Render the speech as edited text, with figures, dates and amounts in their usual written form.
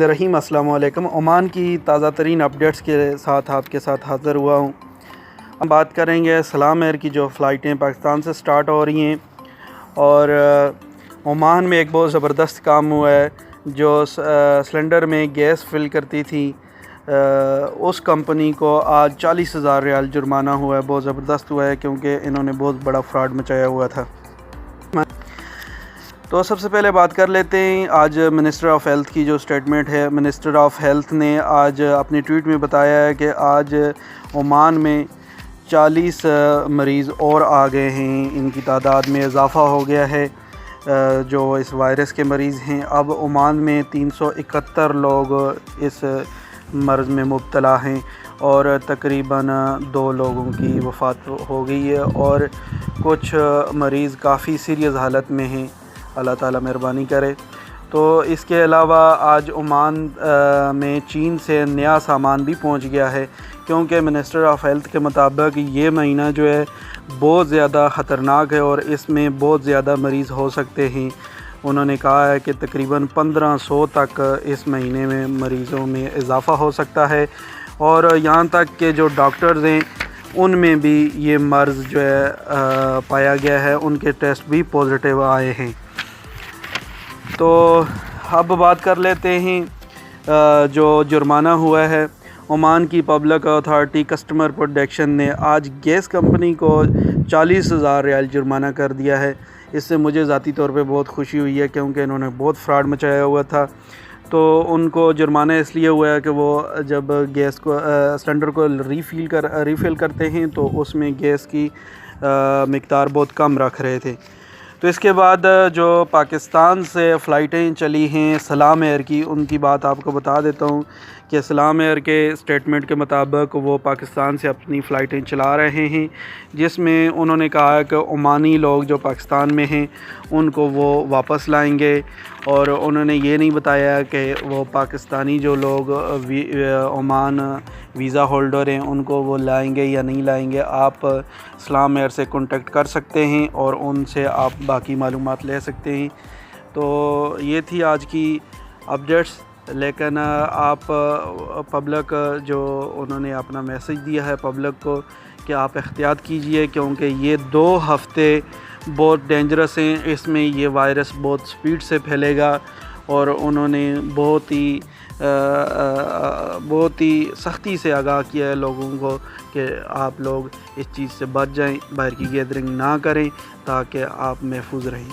رحیم السلام علیکم۔ عمان کی تازہ ترین اپڈیٹس کے ساتھ آپ کے ساتھ حاضر ہوا ہوں۔ ہم بات کریں گے سلام ایئر کی جو فلائٹیں پاکستان سے سٹارٹ ہو رہی ہیں، اور عمان میں ایک بہت زبردست کام ہوا ہے۔ جو سلنڈر میں گیس فل کرتی تھی اس کمپنی کو آج 40,000 ریال جرمانہ ہوا ہے۔ بہت زبردست ہوا ہے کیونکہ انہوں نے بہت بڑا فراڈ مچایا ہوا تھا۔ تو سب سے پہلے بات کر لیتے ہیں آج منسٹر آف ہیلتھ کی جو سٹیٹمنٹ ہے۔ منسٹر آف ہیلتھ نے آج اپنی ٹویٹ میں بتایا ہے کہ آج عمان میں 40 مریض اور آ گئے ہیں، ان کی تعداد میں اضافہ ہو گیا ہے جو اس وائرس کے مریض ہیں۔ اب عمان میں 371 لوگ اس مرض میں مبتلا ہیں اور تقریباً 2 لوگوں کی وفات ہو گئی ہے، اور کچھ مریض کافی سیریس حالت میں ہیں۔ اللہ تعالیٰ مہربانی کرے۔ تو اس کے علاوہ آج عمان میں چین سے نیا سامان بھی پہنچ گیا ہے، کیونکہ منسٹر آف ہیلتھ کے مطابق یہ مہینہ جو ہے بہت زیادہ خطرناک ہے اور اس میں بہت زیادہ مریض ہو سکتے ہیں۔ انہوں نے کہا ہے کہ تقریباً 1500 تک اس مہینے میں مریضوں میں اضافہ ہو سکتا ہے، اور یہاں تک کہ جو ڈاکٹرز ہیں ان میں بھی یہ مرض جو ہے پایا گیا ہے، ان کے ٹیسٹ بھی پازیٹیو آئے ہیں۔ تو اب بات کر لیتے ہیں جو جرمانہ ہوا ہے۔ عمان کی پبلک اتھارٹی کسٹمر پروٹیکشن نے آج گیس کمپنی کو 40,000 ریال جرمانہ کر دیا ہے۔ اس سے مجھے ذاتی طور پہ بہت خوشی ہوئی ہے کیونکہ انہوں نے بہت فراڈ مچایا ہوا تھا۔ تو ان کو جرمانہ اس لیے ہوا ہے کہ وہ جب گیس کو سلنڈر کو ریفل کرتے ہیں تو اس میں گیس کی مقدار بہت کم رکھ رہے تھے۔ تو اس کے بعد جو پاکستان سے فلائٹیں چلی ہیں سلام ایئر کی، ان کی بات آپ کو بتا دیتا ہوں کہ سلام ایئر کے سٹیٹمنٹ کے مطابق وہ پاکستان سے اپنی فلائٹیں چلا رہے ہیں، جس میں انہوں نے کہا ہے کہ عمانی لوگ جو پاکستان میں ہیں ان کو وہ واپس لائیں گے، اور انہوں نے یہ نہیں بتایا کہ وہ پاکستانی جو لوگ عمان ویزا ہولڈر ہیں ان کو وہ لائیں گے یا نہیں لائیں گے۔ آپ سلام ایئر سے کانٹیکٹ کر سکتے ہیں اور ان سے آپ باقی معلومات لے سکتے ہیں۔ تو یہ تھی آج کی اپڈیٹس، لیکن آپ پبلک جو انہوں نے اپنا میسج دیا ہے پبلک کو کہ آپ احتیاط کیجئے، کیونکہ یہ 2 ہفتے بہت ڈینجرس ہیں، اس میں یہ وائرس بہت سپیڈ سے پھیلے گا، اور انہوں نے بہت ہی سختی سے آگاہ کیا ہے لوگوں کو کہ آپ لوگ اس چیز سے بچ جائیں، باہر کی گیدرنگ نہ کریں تاکہ آپ محفوظ رہیں۔